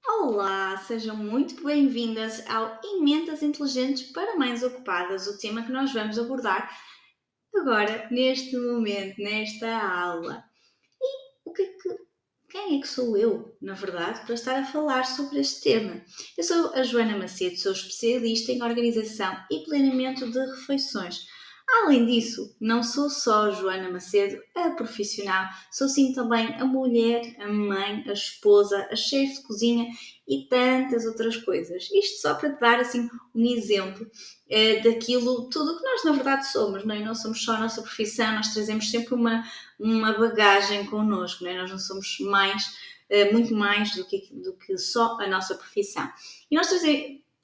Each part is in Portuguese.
Olá, sejam muito bem-vindas ao Emendas Inteligentes para Mães Ocupadas, o tema que nós vamos abordar agora, neste momento, nesta aula. O que é que, quem é que sou eu, na verdade, para estar a falar sobre este tema? Eu sou a Joana Macedo, sou especialista em organização e planeamento de refeições. Além disso, não sou só Joana Macedo, a profissional, sou sim também a mulher, a mãe, a esposa, a chefe de cozinha e tantas outras coisas. Isto só para te dar assim um exemplo daquilo, tudo que nós na verdade somos, não é? Não somos só a nossa profissão, nós trazemos sempre uma bagagem connosco, não é? Nós não somos muito mais do que só a nossa profissão. E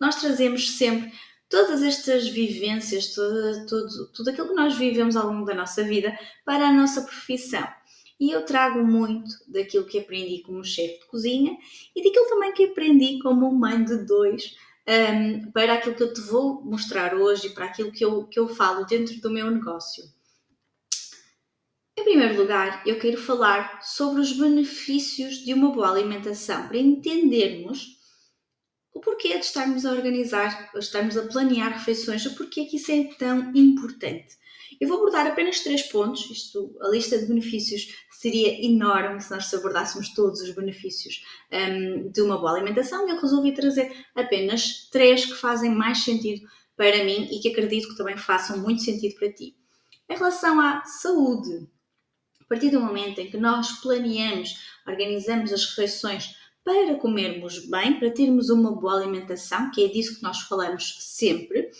nós trazemos sempre todas estas vivências, tudo aquilo que nós vivemos ao longo da nossa vida para a nossa profissão. E eu trago muito daquilo que aprendi como chefe de cozinha e daquilo também que aprendi como mãe de dois, para aquilo que eu te vou mostrar hoje e para aquilo que eu falo dentro do meu negócio. Em primeiro lugar, eu quero falar sobre os benefícios de uma boa alimentação, para entendermos o porquê de estarmos a organizar, estarmos a planear refeições, o porquê que isso é tão importante. Eu vou abordar apenas 3 pontos, a lista de benefícios seria enorme se nós abordássemos todos os benefícios de uma boa alimentação, e eu resolvi trazer apenas 3 que fazem mais sentido para mim e que acredito que também façam muito sentido para ti. Em relação à saúde, a partir do momento em que nós planeamos, organizamos as refeições para comermos bem, para termos uma boa alimentação, que é disso que nós falamos sempre,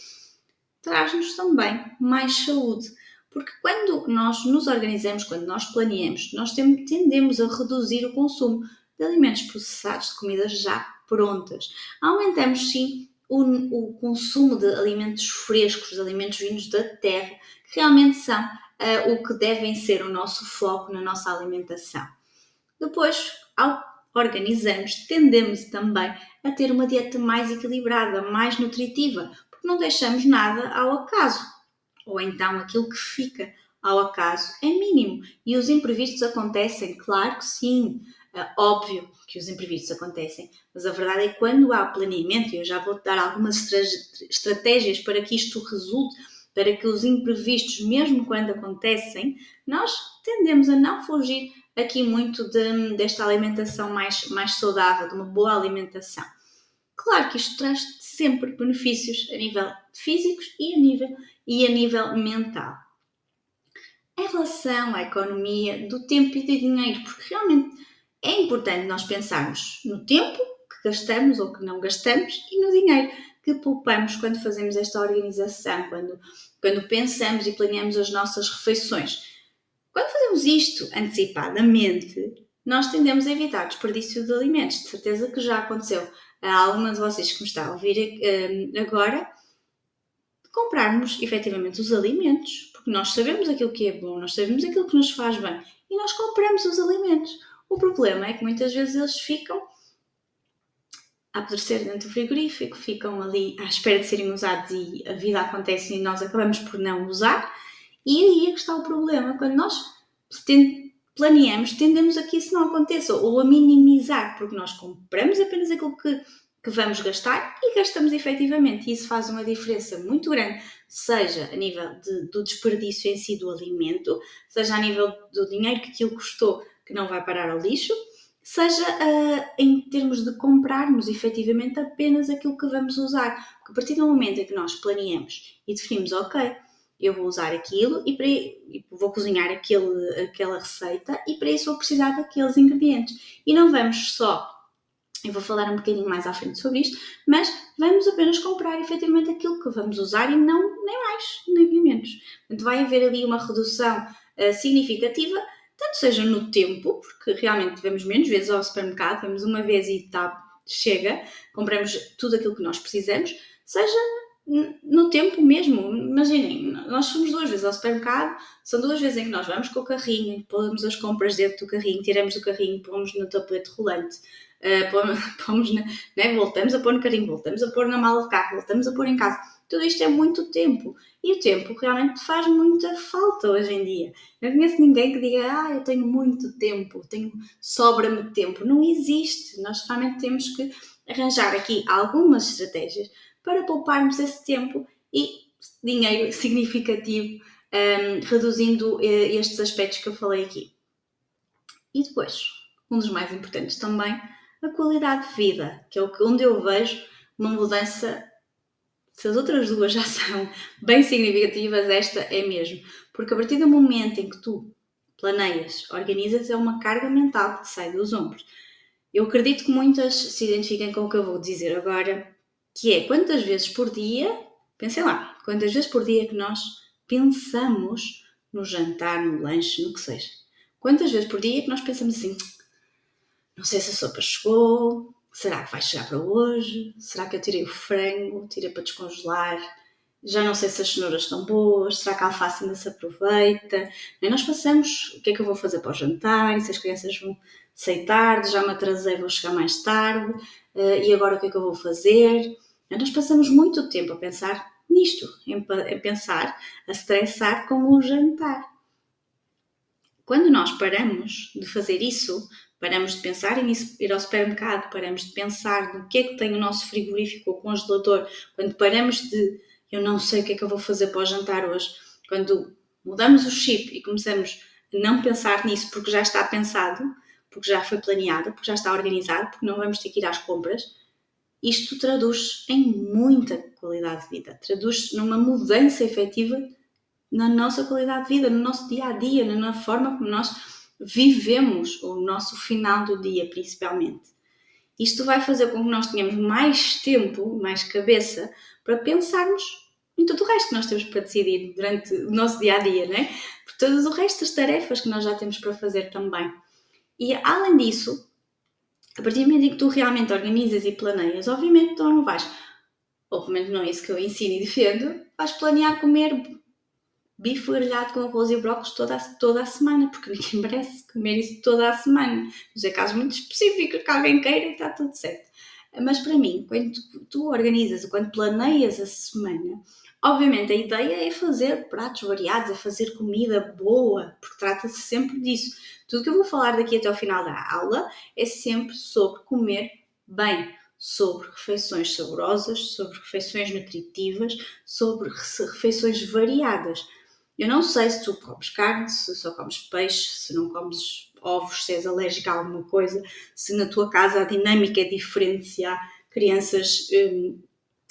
traz-nos também mais saúde. Porque quando nós nos organizamos, quando nós planeamos, nós tendemos a reduzir o consumo de alimentos processados, de comidas já prontas. Aumentamos sim o consumo de alimentos frescos, de alimentos vindos da terra, que realmente são o que devem ser o nosso foco na nossa alimentação. Depois, ao organizarmos, tendemos também a ter uma dieta mais equilibrada, mais nutritiva, porque não deixamos nada ao acaso. Ou então aquilo que fica ao acaso é mínimo. E os imprevistos acontecem, claro que sim. É óbvio que os imprevistos acontecem, mas a verdade é que quando há planeamento, e eu já vou-te dar algumas estratégias para que isto resulte, para que os imprevistos, mesmo quando acontecem, nós tendemos a não fugir aqui muito desta alimentação mais saudável, de uma boa alimentação. Claro que isto traz sempre benefícios a nível físicos e a nível mental. Em relação à economia do tempo e do dinheiro, porque realmente é importante nós pensarmos no tempo que gastamos ou que não gastamos e no dinheiro que poupamos quando fazemos esta organização, quando pensamos e planeamos as nossas refeições. Quando fazemos isto antecipadamente, nós tendemos a evitar desperdício de alimentos. De certeza que já aconteceu a alguma de vocês que me está a ouvir agora, comprarmos efetivamente os alimentos, porque nós sabemos aquilo que é bom, nós sabemos aquilo que nos faz bem e nós compramos os alimentos. O problema é que muitas vezes eles ficam a apodrecer dentro do frigorífico, ficam ali à espera de serem usados e a vida acontece e nós acabamos por não usar. E aí é que está o problema. Quando nós planeamos, tendemos a que isso não aconteça ou a minimizar, porque nós compramos apenas aquilo que vamos gastar e gastamos efetivamente. E isso faz uma diferença muito grande, seja a nível do desperdício em si do alimento, seja a nível do dinheiro que aquilo custou, que não vai parar ao lixo, seja em termos de comprarmos efetivamente apenas aquilo que vamos usar. Porque a partir do momento em que nós planeamos e definimos, ok, eu vou usar aquilo e vou cozinhar aquela receita e para isso vou precisar daqueles ingredientes. E não vamos só, eu vou falar um bocadinho mais à frente sobre isto, mas vamos apenas comprar efetivamente aquilo que vamos usar e não nem mais, nem menos. Portanto, vai haver ali uma redução significativa, tanto seja no tempo, porque realmente vamos menos vezes ao supermercado, vamos uma vez e tá, chega, compramos tudo aquilo que nós precisamos, seja no tempo mesmo. Imaginem, nós fomos 2 vezes ao supermercado, são 2 vezes em que nós vamos com o carrinho, pomos as compras dentro do carrinho, tiramos do carrinho, pomos no tapete rolante, pomos voltamos a pôr no carrinho, voltamos a pôr na mala de carro, voltamos a pôr em casa. Tudo isto é muito tempo. E o tempo realmente faz muita falta hoje em dia. Eu não conheço ninguém que diga, eu tenho muito tempo, sobra-me tempo. Não existe. Nós realmente temos que arranjar aqui algumas estratégias para pouparmos esse tempo e dinheiro significativo, reduzindo estes aspectos que eu falei aqui. E depois, um dos mais importantes também, a qualidade de vida, que é onde eu vejo uma mudança. Se as outras duas já são bem significativas, esta é mesmo. Porque a partir do momento em que tu planeias, organizas, é uma carga mental que te sai dos ombros. Eu acredito que muitas se identifiquem com o que eu vou dizer agora, que é quantas vezes por dia, pensem lá, quantas vezes por dia que nós pensamos no jantar, no lanche, no que seja. Quantas vezes por dia que nós pensamos assim, não sei se a sopa chegou, será que vai chegar para hoje? Será que eu tirei o frango, tirei para descongelar? Já não sei se as cenouras estão boas, será que a alface ainda se aproveita? E nós passamos, o que é que eu vou fazer para o jantar? E se as crianças vão sair tarde, já me atrasei, vou chegar mais tarde, e agora o que é que eu vou fazer? E nós passamos muito tempo a pensar nisto, a pensar, a estressar com o jantar. Quando nós paramos de fazer isso, paramos de pensar em ir ao supermercado, paramos de pensar no que é que tem o nosso frigorífico ou congelador, quando paramos de eu não sei o que é que eu vou fazer para o jantar hoje, quando mudamos o chip e começamos a não pensar nisso porque já está pensado, porque já foi planeado, porque já está organizado, porque não vamos ter que ir às compras, isto traduz em muita qualidade de vida, traduz numa mudança efetiva na nossa qualidade de vida, no nosso dia a dia, na forma como nós vivemos o nosso final do dia, principalmente. Isto vai fazer com que nós tenhamos mais tempo, mais cabeça, para pensarmos em tudo o resto que nós temos para decidir durante o nosso dia a dia, não é? Por todas o resto das tarefas que nós já temos para fazer também. E além disso, a partir do momento em que tu realmente organizas e planeias, obviamente tu não vais, ou pelo menos não é isso que eu ensino e defendo, vais planear comer bife grelhado com arroz e brócolis toda a semana, porque ninguém merece comer isso toda a semana. Mas é casos muito específicos que alguém queira e está tudo certo. Mas para mim, quando tu organizas, quando planeias a semana, obviamente a ideia é fazer pratos variados, é fazer comida boa, porque trata-se sempre disso. Tudo que eu vou falar daqui até ao final da aula é sempre sobre comer bem, sobre refeições saborosas, sobre refeições nutritivas, sobre refeições variadas. Eu não sei se tu comes carne, se só comes peixe, se não comes ovos, se és alérgica a alguma coisa, se na tua casa a dinâmica é diferente, se há crianças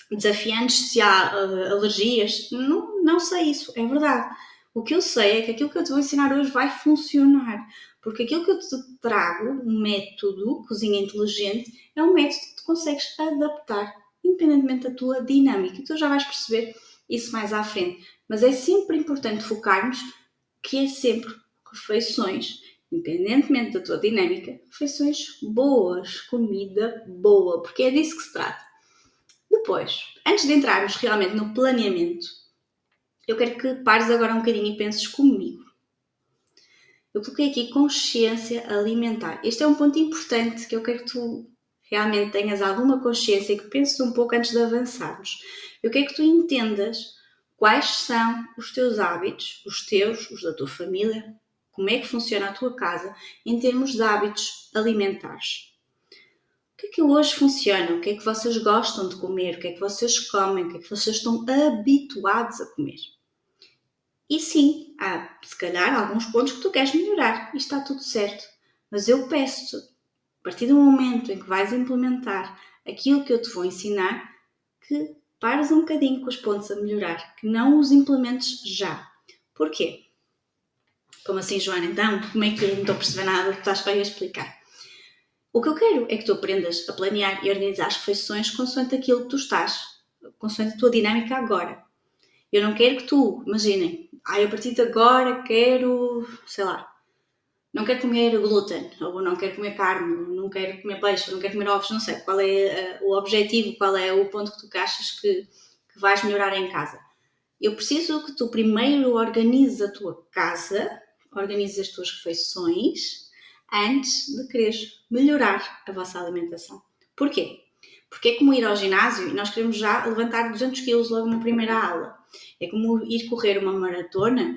desafiantes, se há alergias. Não sei isso, é verdade. O que eu sei é que aquilo que eu te vou ensinar hoje vai funcionar. Porque aquilo que eu te trago, um método, cozinha inteligente, é um método que tu consegues adaptar, independentemente da tua dinâmica. E tu já vais perceber isso mais à frente. Mas é sempre importante focarmos que é sempre refeições, independentemente da tua dinâmica, refeições boas, comida boa, porque é disso que se trata. Depois, antes de entrarmos realmente no planeamento, eu quero que pares agora um bocadinho e penses comigo. Eu coloquei aqui consciência alimentar. Este é um ponto importante que eu quero que tu realmente tenhas alguma consciência e que penses um pouco antes de avançarmos. Eu quero que tu entendas quais são os teus hábitos, os teus, os da tua família, como é que funciona a tua casa em termos de hábitos alimentares. O que é que hoje funciona? O que é que vocês gostam de comer? O que é que vocês comem? O que é que vocês estão habituados a comer? E sim, há se calhar alguns pontos que tu queres melhorar e está tudo certo. Mas eu peço-te, a partir do momento em que vais implementar aquilo que eu te vou ensinar, que pares um bocadinho com os pontos a melhorar, que não os implementes já. Porquê? Como assim, Joana? Então, como é que eu não estou a perceber nada do que estás para explicar? O que eu quero é que tu aprendas a planear e organizar as refeições consoante aquilo que tu estás, consoante a tua dinâmica agora. Eu não quero que tu, imaginem, a partir de agora quero, sei lá, não quero comer glúten, ou não quero comer carne, não quero comer peixe, não quero comer ovos, não sei qual é o objetivo, qual é o ponto que tu achas que vais melhorar em casa. Eu preciso que tu primeiro organizes a tua casa, organizes as tuas refeições, antes de quereres melhorar a vossa alimentação. Porquê? Porque é como ir ao ginásio e nós queremos já levantar 200 quilos logo na primeira aula. É como ir correr uma maratona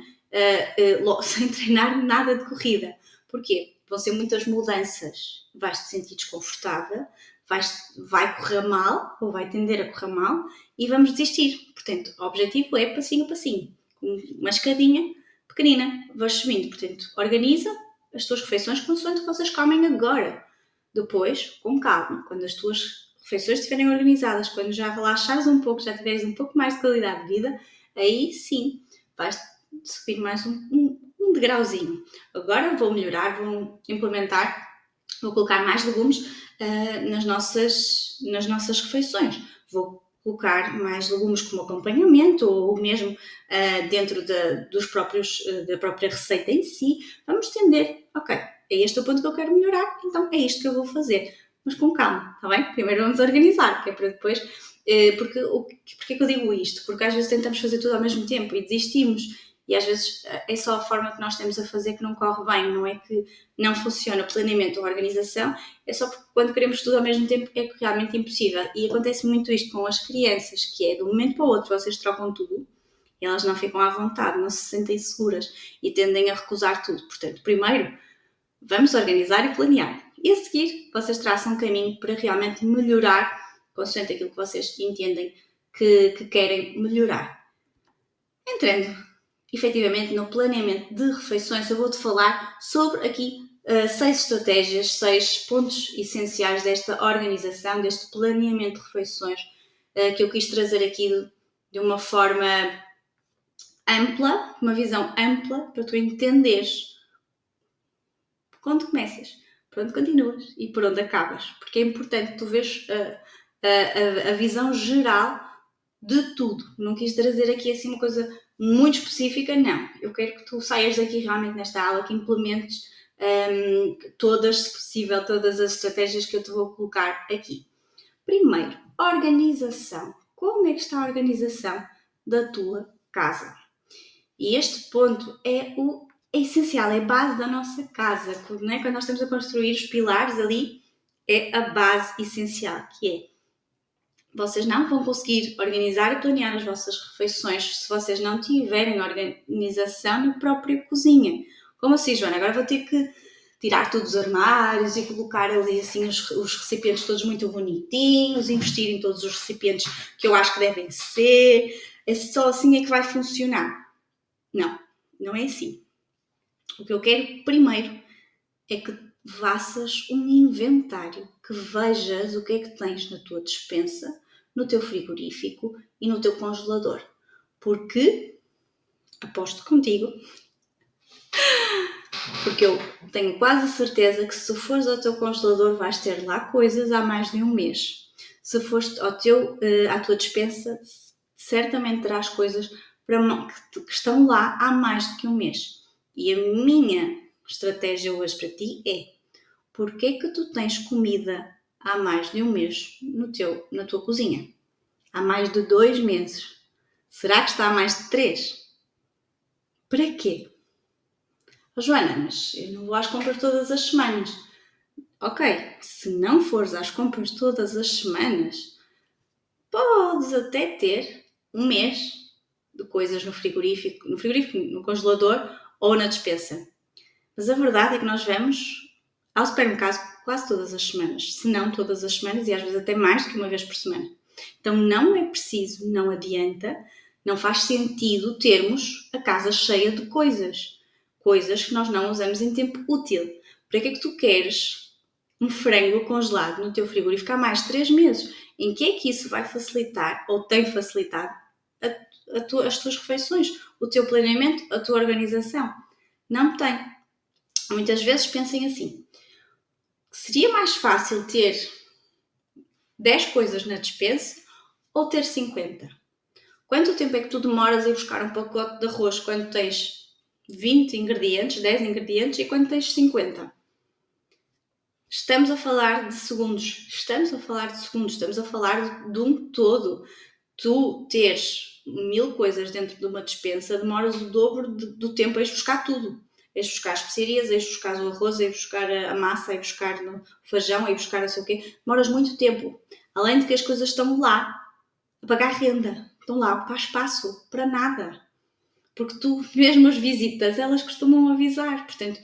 sem treinar nada de corrida. Porquê? Vão ser muitas mudanças. Vais-te sentir desconfortável, vai correr mal, ou vai tender a correr mal, e vamos desistir. Portanto, o objetivo é passinho a passinho. Com uma escadinha pequenina, vais subindo. Portanto, organiza as tuas refeições consoante o que vocês comem agora. Depois, com calma, quando as tuas refeições estiverem organizadas, quando já relaxares um pouco, já tiveres um pouco mais de qualidade de vida, aí sim vais subir mais um degrauzinho. Agora vou melhorar, vou implementar, vou colocar mais legumes nas nossas refeições. Vou colocar mais legumes como acompanhamento ou mesmo dentro da própria receita em si. Vamos tender, ok, é este o ponto que eu quero melhorar, então é isto que eu vou fazer. Mas com calma, está bem? Primeiro vamos organizar, que é para depois... Porque é que eu digo isto? Porque às vezes tentamos fazer tudo ao mesmo tempo e desistimos. E às vezes é só a forma que nós temos a fazer que não corre bem, não é que não funciona o planeamento ou a organização, é só porque quando queremos tudo ao mesmo tempo é realmente impossível. E acontece muito isto com as crianças, que é de um momento para o outro vocês trocam tudo e elas não ficam à vontade, não se sentem seguras e tendem a recusar tudo. Portanto, primeiro, vamos organizar e planear. E a seguir, vocês traçam um caminho para realmente melhorar, consoante aquilo que vocês entendem que querem melhorar. Entrando efetivamente no planeamento de refeições, eu vou-te falar sobre aqui 6 estratégias, 6 pontos essenciais desta organização, deste planeamento de refeições, que eu quis trazer aqui de uma forma ampla, uma visão ampla, para tu entenderes por onde começas, por onde continuas e por onde acabas. Porque é importante tu veres a visão geral de tudo. Não quis trazer aqui assim uma coisa muito específica, não. Eu quero que tu saias daqui realmente nesta aula, que implementes todas, se possível, todas as estratégias que eu te vou colocar aqui. Primeiro, organização. Como é que está a organização da tua casa? E este ponto é essencial, é a base da nossa casa. Não é? Quando nós estamos a construir os pilares ali, é a base essencial, que é: vocês não vão conseguir organizar e planear as vossas refeições se vocês não tiverem organização na própria cozinha. Como assim, Joana? Agora vou ter que tirar todos os armários e colocar ali assim os recipientes todos muito bonitinhos, investir em todos os recipientes que eu acho que devem ser. É só assim é que vai funcionar. Não, não é assim. O que eu quero primeiro é que faças um inventário, que vejas o que é que tens na tua despensa, no teu frigorífico e no teu congelador. Porque, aposto contigo, porque eu tenho quase certeza que se fores ao teu congelador vais ter lá coisas há mais de um mês. Se fores à tua despensa, certamente terás coisas que estão lá há mais do que um mês. E a minha estratégia hoje para ti é: porque é que tu tens comida há mais de um mês na tua cozinha? Há mais de 2 meses? Será que está há mais de 3? Para quê? Oh, Joana, mas eu não vou às compras todas as semanas. Ok, se não fores às compras todas as semanas, podes até ter um mês de coisas no frigorífico, no congelador ou na despensa. Mas a verdade é que nós vamos ao supermercado quase todas as semanas, se não todas as semanas, e às vezes até mais do que uma vez por semana. Então não é preciso, não adianta, não faz sentido termos a casa cheia de coisas que nós não usamos em tempo útil. Para que é que tu queres um frango congelado no teu frigorífico há mais de 3 meses? Em que é que isso vai facilitar, ou tem facilitado, as tuas refeições, o teu planeamento, a tua organização? Não tem. Muitas vezes pensem assim: seria mais fácil ter 10 coisas na despensa ou ter 50? Quanto tempo é que tu demoras a ir buscar um pacote de arroz quando tens 20 ingredientes, 10 ingredientes, e quando tens 50? Estamos a falar de segundos. Estamos a falar de um todo. Tu teres 1000 coisas dentro de uma despensa, demoras o dobro do tempo a ir buscar tudo. A ir buscar as especiarias, a ir buscar o arroz, a ir buscar a massa, a ir buscar o feijão, a ir buscar não sei o quê. Demoras muito tempo. Além de que as coisas estão lá a pagar renda, estão lá a ocupar espaço para nada. Porque tu, mesmo as visitas, elas costumam avisar. Portanto,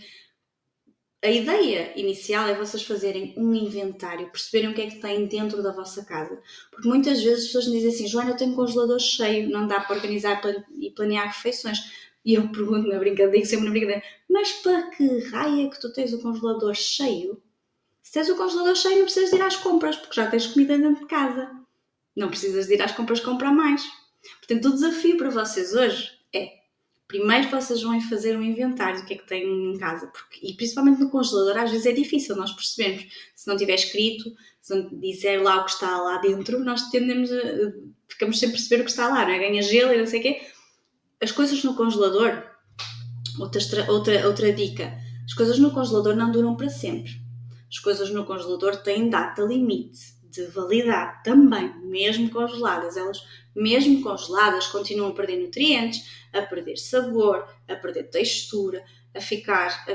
a ideia inicial é vocês fazerem um inventário, perceberem o que é que têm dentro da vossa casa. Porque muitas vezes as pessoas me dizem assim: Joana, eu tenho um congelador cheio, não dá para organizar e planear refeições. E eu pergunto na brincadeira, digo sempre na brincadeira: mas para que raio é que tu tens o congelador cheio? Se tens o congelador cheio, não precisas de ir às compras, porque já tens comida dentro de casa. Não precisas de ir às compras comprar mais. Portanto, o desafio para vocês hoje é: primeiro vocês vão fazer um inventário do que é que têm em casa. E principalmente no congelador, às vezes é difícil nós percebermos. Se não tiver escrito, se não disser lá o que está lá dentro, nós ficamos sem perceber o que está lá, não é? Ganha gelo e não sei o quê. As coisas no congelador, outra dica, as coisas no congelador não duram para sempre. As coisas no congelador têm data limite de validade também, mesmo congeladas. Elas, mesmo congeladas, continuam a perder nutrientes, a perder sabor, a perder textura, a ficar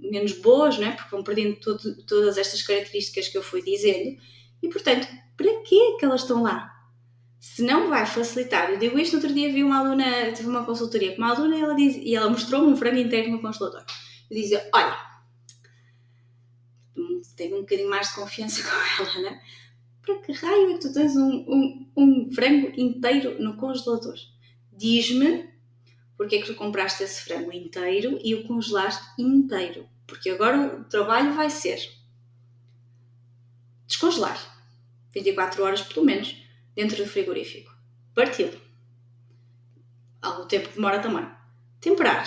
menos boas, não é? Porque vão perdendo todas estas características que eu fui dizendo. E, portanto, para que elas estão lá? Se não vai facilitar, eu digo isto, no outro dia vi uma aluna, tive uma consultoria com uma aluna e ela mostrou-me um frango inteiro no congelador. Eu dizia: olha, tenho um bocadinho mais de confiança com ela, né? Para que raio é que tu tens um frango inteiro no congelador? Diz-me porque é que tu compraste esse frango inteiro e o congelaste inteiro. Porque agora o trabalho vai ser descongelar 24 horas pelo menos dentro do frigorífico. Parti-lo. Algum tempo que demora também. Temperar.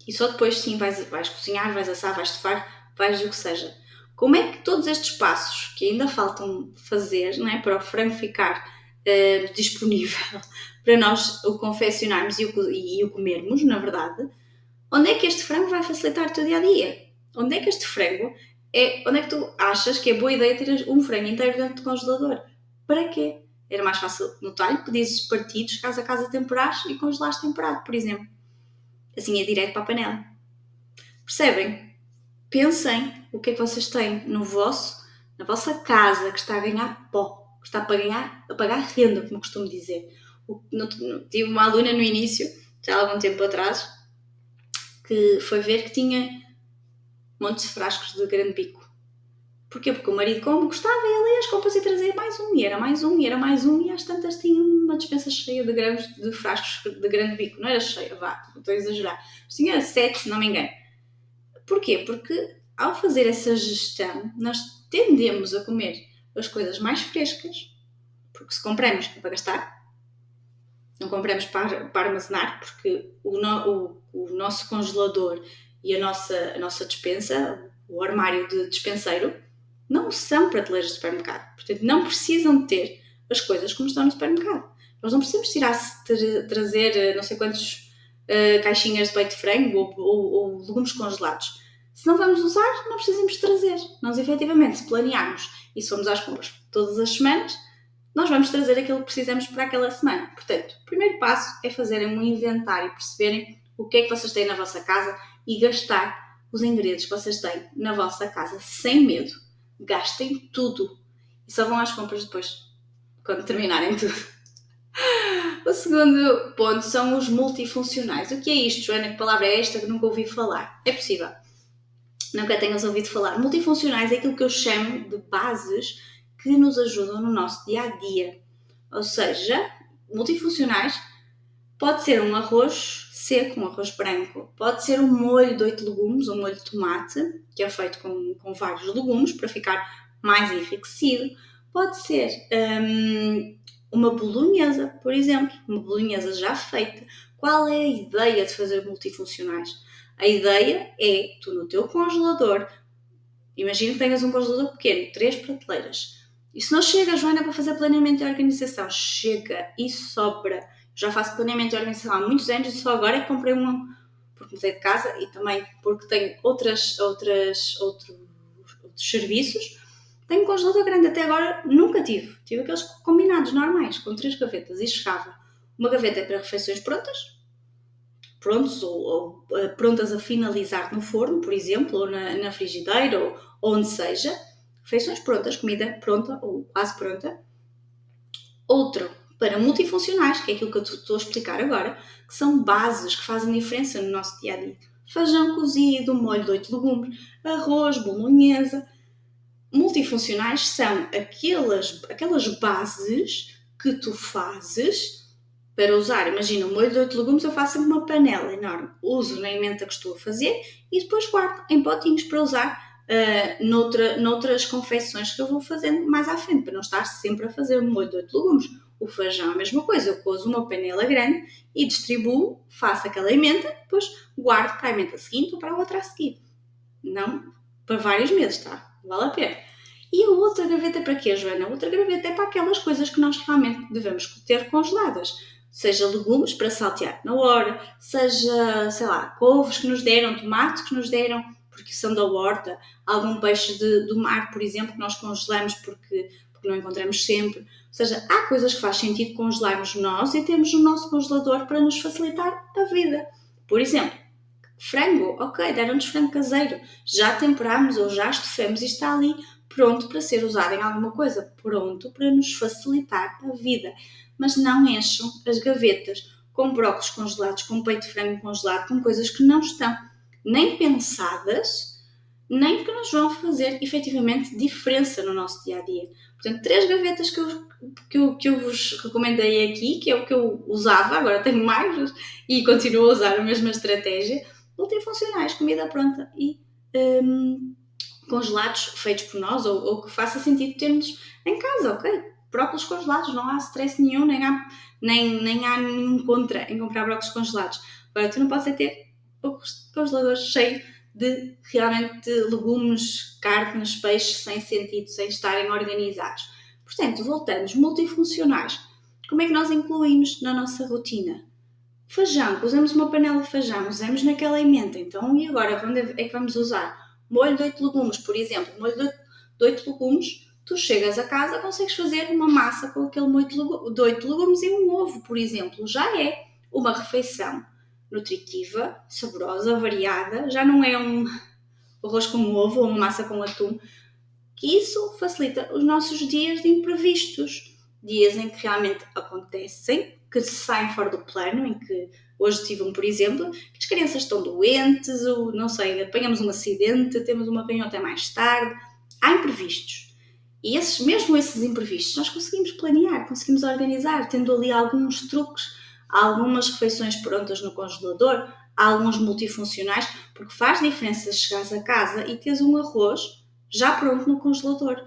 E só depois sim vais cozinhar, vais assar, vais estufar, vais o que seja. Como é que todos estes passos que ainda faltam fazer, não é, para o frango ficar disponível para nós o confeccionarmos e o comermos, na verdade, onde é que este frango vai facilitar o teu dia-a-dia? Onde é que este frango onde é que tu achas que é boa ideia ter um frango inteiro dentro do congelador? Para quê? Era mais fácil no talho, pedires partidos, casa a casa temperares e congelares temperado, por exemplo. Assim é direto para a panela. Percebem? Pensem o que é que vocês têm na vossa casa que está a ganhar pó, que está a pagar renda, como costumo dizer. Tive uma aluna no início, já há algum tempo atrás, que foi ver que tinha montes de frascos de grande bico. Porquê? Porque o marido, como gostava, ele ia às compras e trazia mais um, e era mais um, e era mais um, e às tantas tinha uma despensa cheia de grãos de frascos de grande bico. Não era cheia, vá, não estou a exagerar. Mas tinha 7, se não me engano. Porquê? Porque ao fazer essa gestão, nós tendemos a comer as coisas mais frescas, porque se compramos é para gastar, não compramos para armazenar, porque o nosso congelador e a nossa despensa, o armário de despenseiro, não são prateleiras de supermercado. Portanto, não precisam de ter as coisas como estão no supermercado. Nós não precisamos trazer não sei quantos caixinhas de peito de frango ou legumes congelados. Se não vamos usar, não precisamos de trazer. Nós, efetivamente, se planearmos e se formos às compras todas as semanas, nós vamos trazer aquilo que precisamos para aquela semana. Portanto, o primeiro passo é fazerem um inventário, perceberem o que é que vocês têm na vossa casa e gastar os ingredientes que vocês têm na vossa casa sem medo. Gastem tudo e só vão às compras depois, quando terminarem tudo. O segundo ponto são os multifuncionais. O que é isto, Joana? Que palavra é esta que nunca ouvi falar? É possível. Nunca tenhas ouvido falar. Multifuncionais é aquilo que eu chamo de bases que nos ajudam no nosso dia-a-dia. Ou seja, multifuncionais pode ser um arroz seco, um arroz branco. Pode ser um molho de 8 legumes, um molho de tomate, que é feito com vários legumes para ficar mais enriquecido. Pode ser uma bolonhesa, por exemplo, uma bolonhesa já feita. Qual é a ideia de fazer multifuncionais? A ideia é, tu no teu congelador, imagina que tenhas um congelador pequeno, 3 prateleiras. Isso não chega, Joana, para fazer planeamento e organização. Chega e sobra. Já faço planeamento e organização há muitos anos e só agora é que comprei uma, porque mudei de casa e também porque tenho outros serviços. Tenho um congelador grande, até agora nunca tive. Tive aqueles combinados normais, com 3 gavetas e chegava. Uma gaveta é para refeições prontas ou prontas a finalizar no forno, por exemplo, ou na frigideira, ou onde seja. refeições prontas, comida pronta ou quase pronta. Outro para multifuncionais, que é aquilo que eu estou a explicar agora, que são bases que fazem diferença no nosso dia-a-dia. Feijão cozido, molho de 8 legumes, arroz, bolonhesa. Multifuncionais são aquelas bases que tu fazes para usar. Imagina, o molho de 8 legumes eu faço sempre uma panela enorme. Uso na emenda que estou a fazer e depois guardo em potinhos para usar noutras confecções que eu vou fazendo mais à frente, para não estar sempre a fazer um molho de 8 legumes. O feijão é a mesma coisa, eu cozo uma panela grande e distribuo, faço aquela emenda, depois guardo para a emenda seguinte ou para a outra a seguir. Não para vários meses, tá? Vale a pena. E a outra gaveta para quê, Joana? A outra gaveta é para aquelas coisas que nós realmente devemos ter congeladas. Seja legumes para saltear na hora, seja, sei lá, couves que nos deram, tomates que nos deram, porque são da horta, algum peixe do mar, por exemplo, que nós congelamos porque não encontramos sempre. Ou seja, há coisas que faz sentido congelarmos nós e temos o nosso congelador para nos facilitar a vida. Por exemplo, frango, ok, deram-nos frango caseiro, já temperámos ou já estufamos e está ali pronto para ser usado em alguma coisa, pronto para nos facilitar a vida. Mas não encham as gavetas com brócolos congelados, com peito de frango congelado, com coisas que não estão nem pensadas, nem que nos vão fazer efetivamente diferença no nosso dia-a-dia. Portanto, 3 gavetas que eu vos recomendei aqui, que é o que eu usava, agora tenho mais e continuo a usar a mesma estratégia, multifuncionais, comida pronta e congelados feitos por nós ou que faça sentido termos em casa, ok? Brócolos congelados, não há stress nenhum, nem há nenhum contra em comprar brócolos congelados. Agora, tu não podes ter o congelador cheio de realmente legumes, carnes, peixes sem sentido, sem estarem organizados. Portanto, voltamos, multifuncionais. Como é que nós incluímos na nossa rotina? Feijão, usamos uma panela de feijão, usamos naquela emenda, então e agora onde é que vamos usar? Molho de 8 legumes, por exemplo, molho de 8 legumes, tu chegas a casa, consegues fazer uma massa com aquele molho de 8 legumes e um ovo, por exemplo, já é uma refeição nutritiva, saborosa, variada, já não é um arroz com ovo ou uma massa com atum, que isso facilita os nossos dias de imprevistos, dias em que realmente acontecem, que se saem fora do plano, em que hoje tive um, por exemplo, que as crianças estão doentes, ou não sei, apanhamos um acidente, temos uma reunião até mais tarde, há imprevistos. E mesmo esses imprevistos nós conseguimos planear, conseguimos organizar, tendo ali alguns truques, algumas refeições prontas no congelador, alguns multifuncionais, porque faz diferença chegares a casa e teres um arroz já pronto no congelador,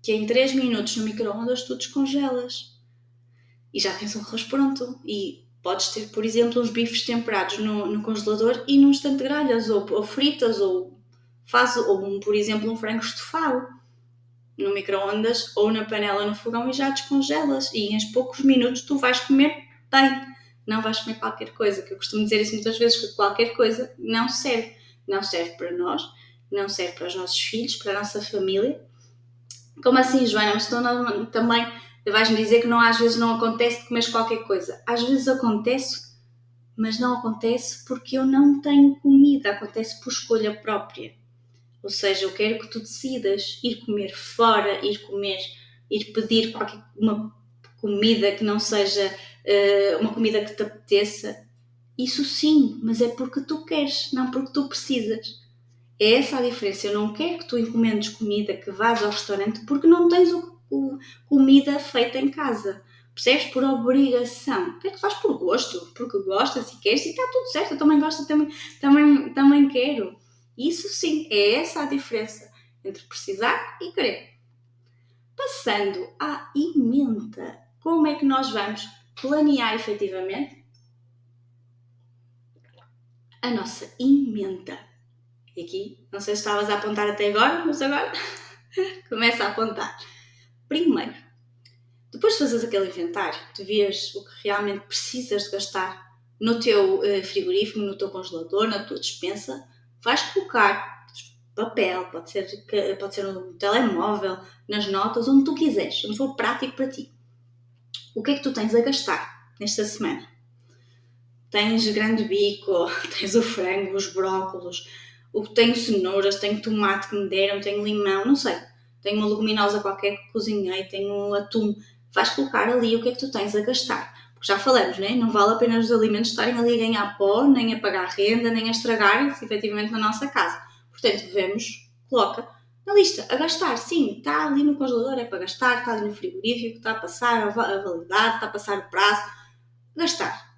que em 3 minutos no micro-ondas tu descongelas e já tens um arroz pronto. E podes ter, por exemplo, uns bifes temperados no congelador e num instante gralhas, ou fritas, ou por exemplo, um frango estufado no micro-ondas ou na panela no fogão e já descongelas. E em poucos minutos tu vais comer bem. Não vais comer qualquer coisa, que eu costumo dizer isso muitas vezes, que qualquer coisa não serve. Não serve para nós, não serve para os nossos filhos, para a nossa família. Como assim, Joana? Mas também vais-me dizer que às vezes não acontece de comeres qualquer coisa. Às vezes acontece, mas não acontece porque eu não tenho comida, acontece por escolha própria. Ou seja, eu quero que tu decidas ir comer fora, ir pedir uma comida que não seja uma comida que te apeteça. Isso sim, mas é porque tu queres, não porque tu precisas. É essa a diferença. Eu não quero que tu encomendes comida, que vás ao restaurante, porque não tens comida feita em casa. Percebes? Por obrigação. Quero que faz por gosto, porque gostas e queres, e está tudo certo. Eu também gosto, também quero. Isso sim, é essa a diferença entre precisar e querer. Passando à emenda. Como é que nós vamos planear efetivamente a nossa emenda? E aqui, não sei se estavas a apontar até agora, mas agora começa a apontar. Primeiro, depois de fazeres aquele inventário, tu vês o que realmente precisas de gastar no teu frigorífico, no teu congelador, na tua despensa, vais colocar papel, pode ser no telemóvel, nas notas, onde tu quiseres, onde for prático para ti. O que é que tu tens a gastar nesta semana? Tens grande bico, tens o frango, os brócolos, tenho cenouras, tenho tomate que me deram, tenho limão, não sei. tenho uma leguminosa qualquer que cozinhei, tenho um atum, vais colocar ali o que é que tu tens a gastar. Porque já falamos, né? Não vale a pena os alimentos estarem ali a ganhar pó, nem a pagar renda, nem a estragarem-se efetivamente na nossa casa. Portanto, coloca na lista, a gastar, sim, está ali no congelador, é para gastar, está ali no frigorífico, está a passar a validade, está a passar o prazo, gastar.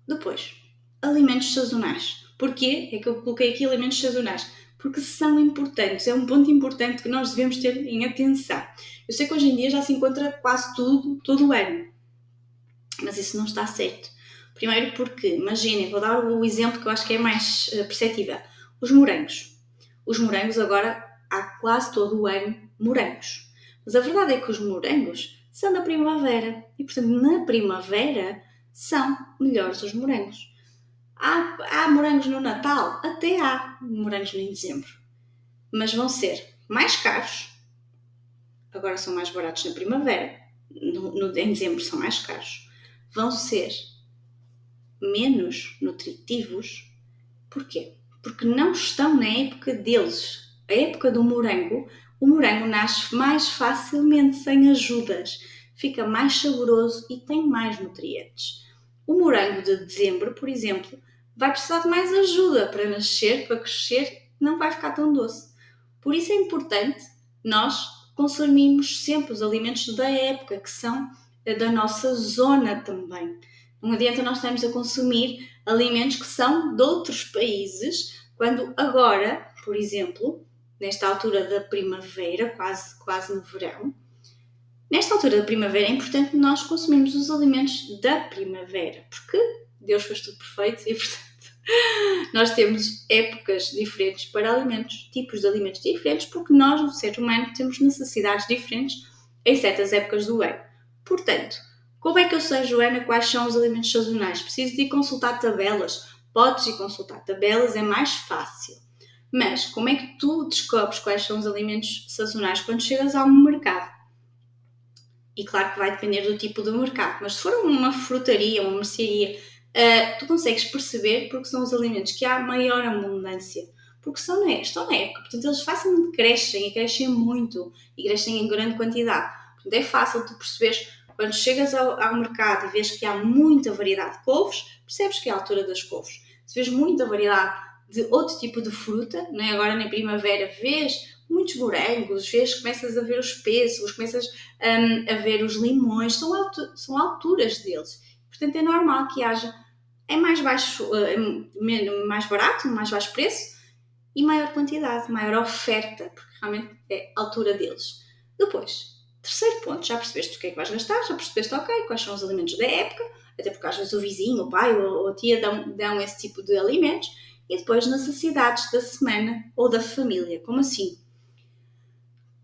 Depois, alimentos sazonais. Porquê é que eu coloquei aqui alimentos sazonais? Porque são importantes, é um ponto importante que nós devemos ter em atenção. Eu sei que hoje em dia já se encontra quase tudo, todo o ano, mas isso não está certo. Primeiro porque, imaginem, vou dar o exemplo que eu acho que é mais perceptível. Os morangos. Os morangos agora, há quase todo o ano, morangos. Mas a verdade é que os morangos são da primavera. E, portanto, na primavera são melhores os morangos. Há morangos no Natal? Até há morangos em dezembro. Mas vão ser mais caros. Agora são mais baratos na primavera. Em dezembro são mais caros. Vão ser menos nutritivos. Porquê? Porque não estão na época deles. A época do morango, o morango nasce mais facilmente sem ajudas. Fica mais saboroso e tem mais nutrientes. O morango de dezembro, por exemplo, vai precisar de mais ajuda para nascer, para crescer, não vai ficar tão doce. Por isso é importante nós consumirmos sempre os alimentos da época, que são da nossa zona também. Não adianta nós estarmos a consumir alimentos que são de outros países, quando agora, por exemplo, nesta altura da primavera, quase no verão, nesta altura da primavera é importante nós consumirmos os alimentos da primavera, porque Deus fez tudo perfeito e, portanto, nós temos épocas diferentes para alimentos, tipos de alimentos diferentes, porque nós, o ser humano, temos necessidades diferentes em certas épocas do ano. Portanto, como é que eu sei, Joana, quais são os alimentos sazonais? Preciso de ir consultar tabelas? Podes ir consultar tabelas, é mais fácil. Mas como é que tu descobres quais são os alimentos sazonais quando chegas ao mercado? E claro que vai depender do tipo de mercado, mas se for uma frutaria, uma mercearia, tu consegues perceber porque são os alimentos que há maior abundância. Porque estão na época, portanto eles facilmente crescem e crescem muito e crescem em grande quantidade. Portanto é fácil tu perceberes quando chegas ao mercado e vês que há muita variedade de couves, percebes que é a altura das couves. Se vês muita variedade de outro tipo de fruta, não é? Agora na primavera vês muitos morangos, começas a ver os pêssegos, começas a ver os limões, são alturas deles. Portanto, é normal que haja mais baixo, mais barato, mais baixo preço e maior quantidade, maior oferta, porque realmente é a altura deles. Depois, terceiro ponto, já percebeste o que é que vais gastar, já percebeste, ok, quais são os alimentos da época, até porque às vezes o vizinho, o pai ou a tia dão esse tipo de alimentos, e depois necessidades da semana ou da família. Como assim?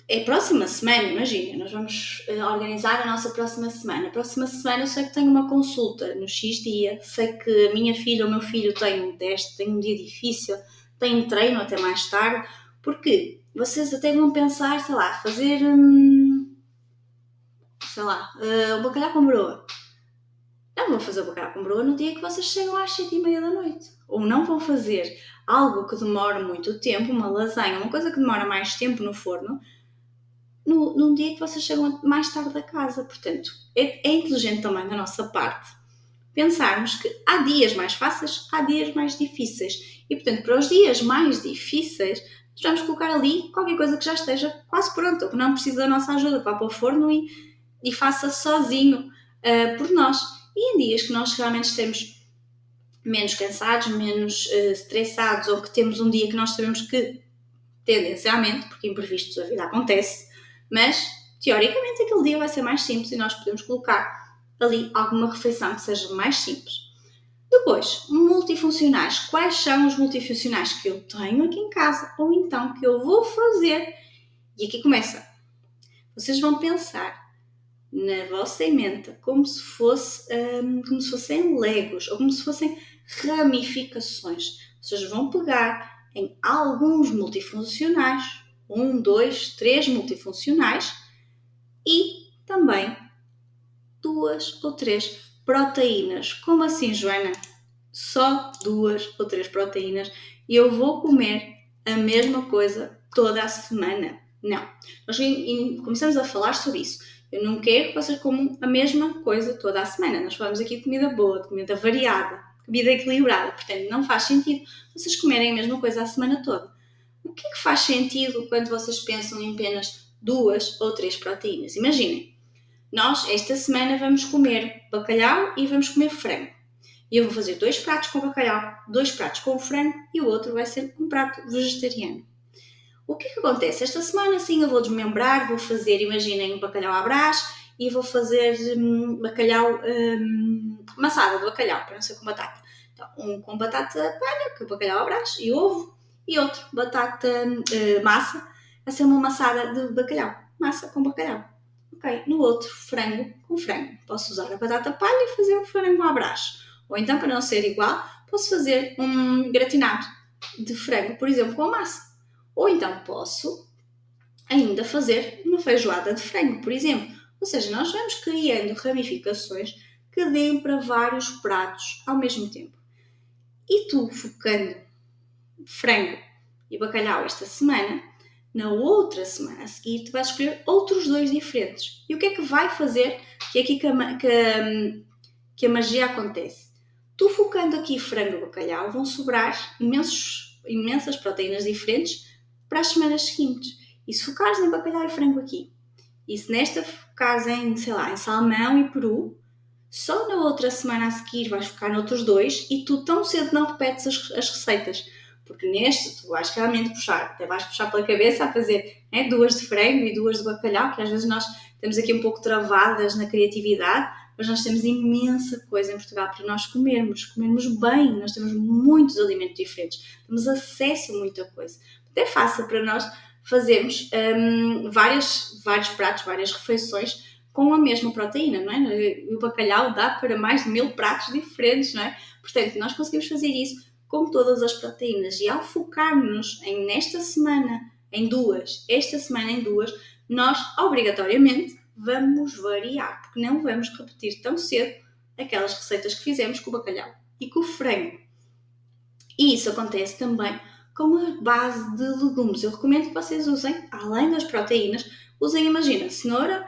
É a próxima semana, imagina, nós vamos organizar a nossa próxima semana. A próxima semana eu sei que tenho uma consulta no X dia, sei que a minha filha ou o meu filho tem um teste, tem um dia difícil, tem um treino até mais tarde, porque vocês até vão pensar, sei lá, fazer, o bacalhau com broa. Não vão fazer o bacalhau com broa no dia que vocês chegam às 7h30 da noite. Ou não vão fazer algo que demora muito tempo, uma lasanha, uma coisa que demora mais tempo no forno, num dia que vocês chegam mais tarde a casa. Portanto, é inteligente também da nossa parte pensarmos que há dias mais fáceis, há dias mais difíceis. E, portanto, para os dias mais difíceis, nós vamos colocar ali qualquer coisa que já esteja quase pronta, que não precisa da nossa ajuda, vá para o forno e faça sozinho por nós. E em dias que nós realmente estamos menos cansados, menos estressados, ou que temos um dia que nós sabemos que, tendencialmente, porque imprevistos a vida acontece, mas teoricamente aquele dia vai ser mais simples e nós podemos colocar ali alguma refeição que seja mais simples. Depois, multifuncionais. Quais são os multifuncionais que eu tenho aqui em casa ou então que eu vou fazer? E aqui começa. Vocês vão pensar na vossa emenda como se fossem legos ou como se fossem ramificações. Vocês vão pegar em alguns multifuncionais, 1, 2, 3 multifuncionais e também 2 ou 3 proteínas. Como assim, Joana? Só 2 ou 3 proteínas e eu vou comer a mesma coisa toda a semana. Não. Nós começamos a falar sobre isso. Eu não quero que vocês comam a mesma coisa toda a semana. Nós falamos aqui de comida boa, de comida variada, comida equilibrada. Portanto, não faz sentido vocês comerem a mesma coisa a semana toda. O que é que faz sentido quando vocês pensam em apenas 2 ou 3 proteínas? Imaginem, nós esta semana vamos comer bacalhau e vamos comer frango. E eu vou fazer 2 pratos com bacalhau, 2 pratos com frango e o outro vai ser um prato vegetariano. O que é que acontece? Esta semana sim eu vou desmembrar, vou fazer, imaginem, um bacalhau à brás e vou fazer bacalhau, massada de bacalhau, para não ser com batata. Então, um com batata palha, que é bacalhau à brás e ovo, e outro, batata massa, a ser uma massada de bacalhau, massa com bacalhau. Ok, no outro, frango com frango. Posso usar a batata palha e fazer um frango à brás. Ou então, para não ser igual, posso fazer um gratinado de frango, por exemplo, com a massa. Ou então posso ainda fazer uma feijoada de frango, por exemplo. Ou seja, nós vamos criando ramificações que deem para vários pratos ao mesmo tempo. E tu, focando frango e bacalhau esta semana, na outra semana a seguir, tu vais escolher outros 2 diferentes. E o que é que vai fazer que é aqui que a magia acontece? Tu focando aqui frango e bacalhau, vão sobrar imensas proteínas diferentes para as semanas seguintes. E se focares em bacalhau e frango aqui, e se nesta focares em, sei lá, em salmão e peru, só na outra semana a seguir vais focar noutros 2 e tu tão cedo não repetes as receitas. Porque neste tu vais realmente puxar, até vais puxar pela cabeça a fazer 2 de frango e 2 de bacalhau, que às vezes nós estamos aqui um pouco travadas na criatividade, mas nós temos imensa coisa em Portugal para nós comermos bem, nós temos muitos alimentos diferentes, temos acesso a muita coisa. É fácil para nós fazermos vários pratos, várias refeições com a mesma proteína, não é? O bacalhau dá para mais de 1000 pratos diferentes, não é? Portanto, nós conseguimos fazer isso com todas as proteínas e ao focarmos nesta semana em 2, esta semana em 2, nós obrigatoriamente vamos variar, porque não vamos repetir tão cedo aquelas receitas que fizemos com o bacalhau e com o frango. E isso acontece também com a base de legumes. Eu recomendo que vocês usem, além das proteínas, usem, imagina, cenoura,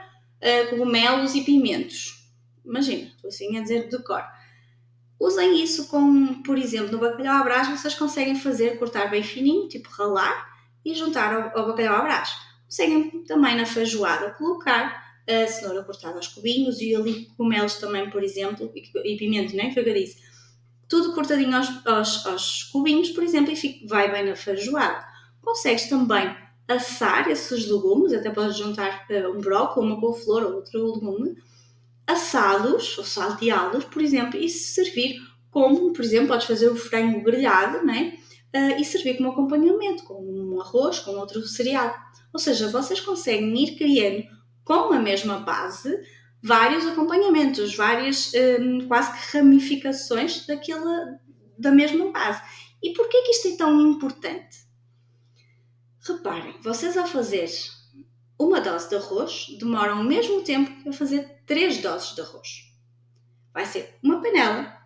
cogumelos e pimentos. Imagina, estou assim a dizer de cor. Usem isso com, por exemplo, no bacalhau à brás, vocês conseguem cortar bem fininho, tipo ralar, e juntar ao bacalhau à brás. Conseguem também na feijoada colocar a cenoura cortada aos cubinhos e ali cogumelos também, por exemplo, e pimento, não é? Foi o que eu disse. Tudo cortadinho aos cubinhos, por exemplo, e vai bem na feijoada. Consegues também assar esses legumes, até podes juntar um brócolis, uma couve-flor ou outro legume, assados ou salteados, por exemplo, e servir como, por exemplo, podes fazer o frango grelhado, né? E servir como acompanhamento, com um arroz, com outro cereal. Ou seja, vocês conseguem ir criando com a mesma base vários acompanhamentos, várias quase que ramificações da mesma base. E porquê que isto é tão importante? Reparem, vocês ao fazer uma dose de arroz demoram o mesmo tempo que a fazer 3 doses de arroz. Vai ser uma panela,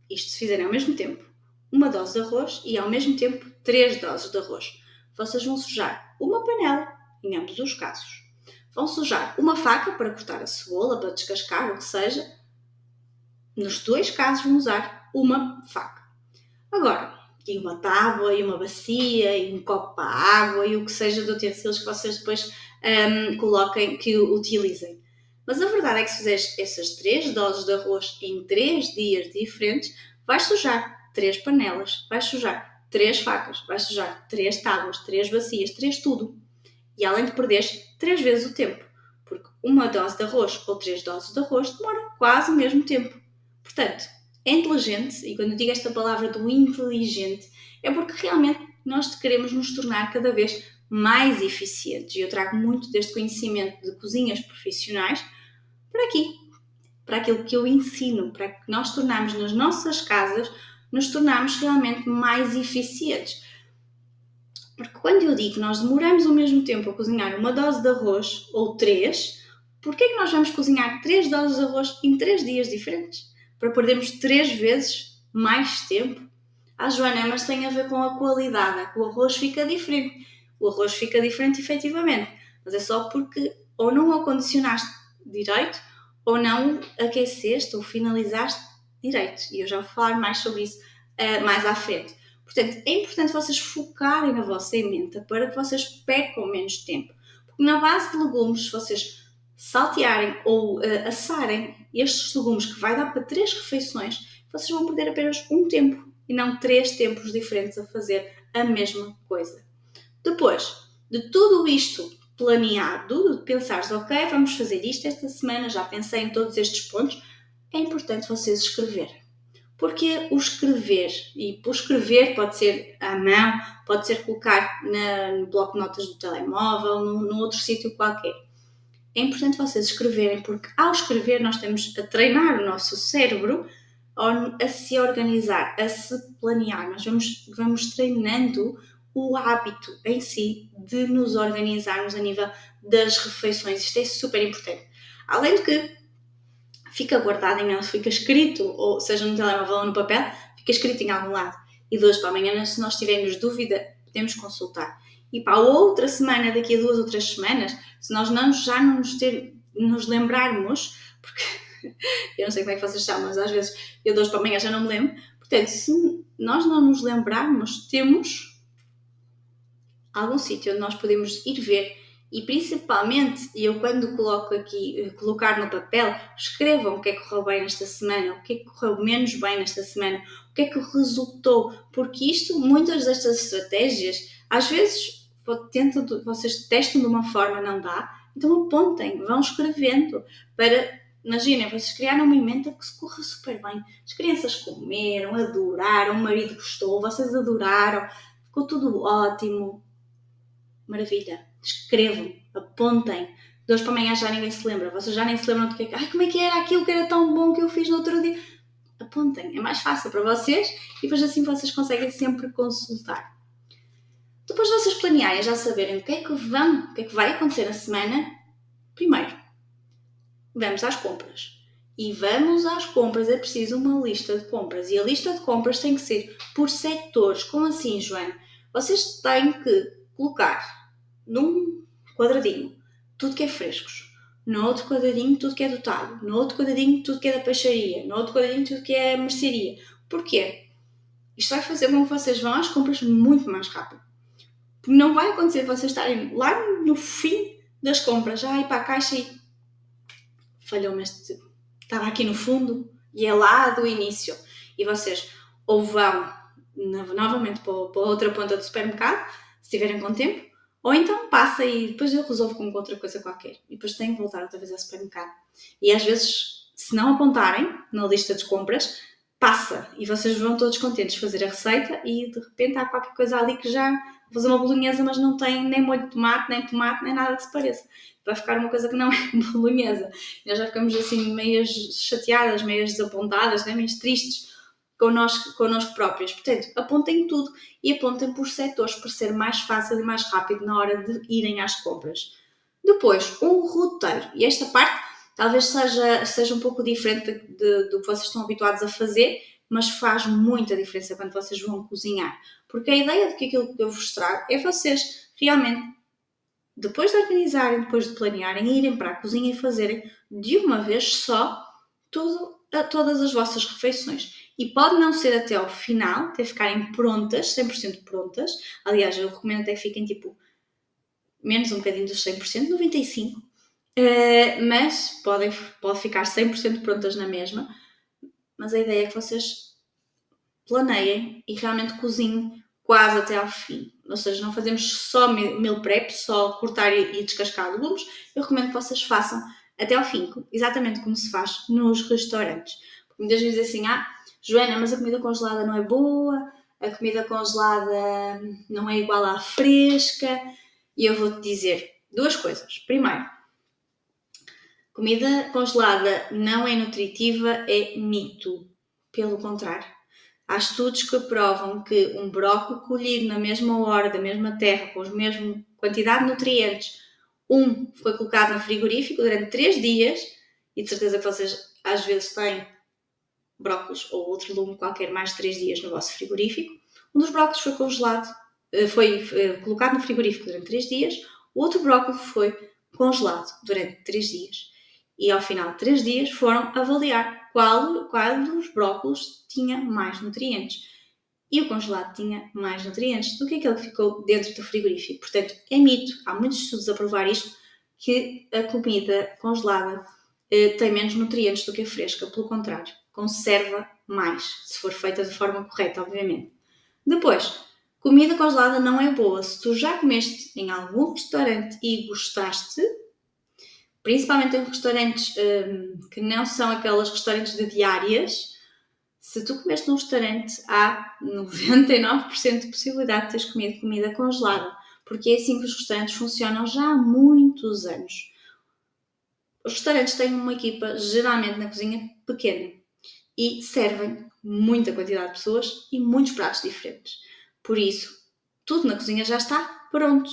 isto se fizerem ao mesmo tempo, uma dose de arroz e ao mesmo tempo 3 doses de arroz. Vocês vão sujar uma panela, em ambos os casos. Vão sujar uma faca para cortar a cebola, para descascar, o que seja. Nos 2 casos vão usar uma faca. Agora, e uma tábua, e uma bacia, e um copo para água, e o que seja de utensílios que vocês depois coloquem, que utilizem. Mas a verdade é que se fizeres essas 3 doses de arroz em 3 dias diferentes, vais sujar 3 panelas, vais sujar 3 facas, vais sujar 3 tábuas, 3 bacias, 3 tudo. E além de perderes 3 vezes o tempo, porque uma dose de arroz ou 3 doses de arroz demoram quase o mesmo tempo. Portanto, é inteligente, e quando eu digo esta palavra do inteligente, é porque realmente nós queremos nos tornar cada vez mais eficientes. E eu trago muito deste conhecimento de cozinhas profissionais para aqui, para aquilo que eu ensino, para que nós tornarmos nas nossas casas, nos tornarmos realmente mais eficientes. Porque quando eu digo que nós demoramos o mesmo tempo a cozinhar uma dose de arroz ou 3, porquê é que nós vamos cozinhar 3 doses de arroz em 3 dias diferentes? Para perdermos 3 vezes mais tempo? Joana, mas tem a ver com a qualidade, o arroz fica diferente. o arroz fica diferente efetivamente, mas é só porque ou não o acondicionaste direito ou não aqueceste ou finalizaste direito. E eu já vou falar mais sobre isso mais à frente. Portanto, é importante vocês focarem na vossa emenda para que vocês percam menos tempo. Porque na base de legumes, se vocês saltearem ou assarem estes legumes que vai dar para 3 refeições, vocês vão perder apenas um tempo e não 3 tempos diferentes a fazer a mesma coisa. Depois de tudo isto planeado, de pensares, ok, vamos fazer isto esta semana, já pensei em todos estes pontos, é importante vocês escreverem. Porque o escrever, e por escrever pode ser à mão, pode ser colocar no bloco de notas do telemóvel, num outro sítio qualquer. É importante vocês escreverem, porque ao escrever nós estamos a treinar o nosso cérebro a se organizar, a se planear. Nós vamos treinando o hábito em si de nos organizarmos a nível das refeições. Isto é super importante. Além de que fica guardado fica escrito, ou seja no telemóvel ou no papel, fica escrito em algum lado. E de hoje para amanhã, se nós tivermos dúvida, podemos consultar. E para a outra semana, daqui a 2 ou 3 semanas, se nós já não nos lembrarmos, porque eu não sei como é que vocês são, mas às vezes eu de hoje para amanhã já não me lembro. Portanto, se nós não nos lembrarmos, temos algum sítio onde nós podemos ir ver. E principalmente, eu quando coloco aqui, colocar no papel, escrevam o que é que correu bem nesta semana, o que é que correu menos bem nesta semana, o que é que resultou, porque muitas destas estratégias, às vezes vocês testam de uma forma, não dá, então apontem, vão escrevendo, imaginem, vocês criaram uma emenda que se corra super bem, as crianças comeram, adoraram, o marido gostou, vocês adoraram, ficou tudo ótimo. Maravilha, escrevam, apontem. De hoje para amanhã já ninguém se lembra. Vocês já nem se lembram do que é que... como é que era aquilo que era tão bom que eu fiz no outro dia? Apontem, é mais fácil para vocês e depois assim vocês conseguem sempre consultar. Depois de vocês planearem, já saberem o que é que vai acontecer na semana, primeiro, vamos às compras. E vamos às compras, é preciso uma lista de compras. E a lista de compras tem que ser por setores. Como assim, Joana? Vocês têm que colocar num quadradinho tudo que é frescos, no outro quadradinho tudo que é dotado, no outro quadradinho tudo que é da peixaria, no outro quadradinho tudo que é mercearia. Porquê? Isto vai fazer com que vocês vão às compras muito mais rápido. Porque não vai acontecer vocês estarem lá no fim das compras, já ir para a caixa e falhou-me estava aqui no fundo e é lá do início. E vocês ou vão novamente para a outra ponta do supermercado, se tiverem com tempo, ou então passa e depois eu resolvo com outra coisa qualquer. E depois tenho que voltar outra vez ao supermercado. E às vezes, se não apontarem na lista de compras, passa e vocês vão todos contentes fazer a receita e de repente há qualquer coisa ali que já vou fazer uma bolonhesa, mas não tem nem molho de tomate, nem nada que se pareça. Vai ficar uma coisa que não é bolonhesa. Nós já ficamos assim meias chateadas, meias desapontadas, né? Meias tristes connosco próprias. Portanto, apontem tudo e apontem por setores para ser mais fácil e mais rápido na hora de irem às compras. Depois, um roteiro. E esta parte talvez seja um pouco diferente do que vocês estão habituados a fazer, mas faz muita diferença quando vocês vão cozinhar. Porque a ideia de que aquilo que eu vos trago é vocês realmente, depois de organizarem, depois de planearem, irem para a cozinha e fazerem de uma vez só todas as vossas refeições. E pode não ser até ao final, até ficarem prontas, 100% prontas. Aliás, eu recomendo até que fiquem tipo menos um bocadinho dos 100%, 95%. Mas pode ficar 100% prontas na mesma. Mas a ideia é que vocês planeiem e realmente cozinhem quase até ao fim. Ou seja, não fazemos só meal prep, só cortar e descascar legumes. Eu recomendo que vocês façam até ao fim, exatamente como se faz nos restaurantes. Porque muitas vezes dizem assim, Joana, mas a comida congelada não é boa, a comida congelada não é igual à fresca. E eu vou-te dizer 2 coisas. Primeiro, comida congelada não é nutritiva, é mito. Pelo contrário. Há estudos que provam que um brócolis colhido na mesma hora, da mesma terra, com a mesma quantidade de nutrientes, foi colocado no frigorífico durante 3 dias, e de certeza que vocês às vezes têm brócolis ou outro legume qualquer mais de 3 dias no vosso frigorífico. Um dos brócolis foi congelado foi colocado no frigorífico durante 3 dias, o outro brócolis foi congelado durante 3 dias. E ao final de 3 dias foram avaliar qual dos brócolis tinha mais nutrientes. E o congelado tinha mais nutrientes do que aquele que ficou dentro do frigorífico. Portanto, é mito, há muitos estudos a provar isto, que a comida congelada tem menos nutrientes do que a fresca. Pelo contrário, conserva mais, se for feita de forma correta, obviamente. Depois, comida congelada não é boa. Se tu já comeste em algum restaurante e gostaste, principalmente em restaurantes que não são aqueles restaurantes de diárias, se tu comeste num restaurante, há 99% de possibilidade de teres comido comida congelada, porque é assim que os restaurantes funcionam já há muitos anos. Os restaurantes têm uma equipa, geralmente na cozinha, pequena e servem muita quantidade de pessoas e muitos pratos diferentes. Por isso, tudo na cozinha já está pronto.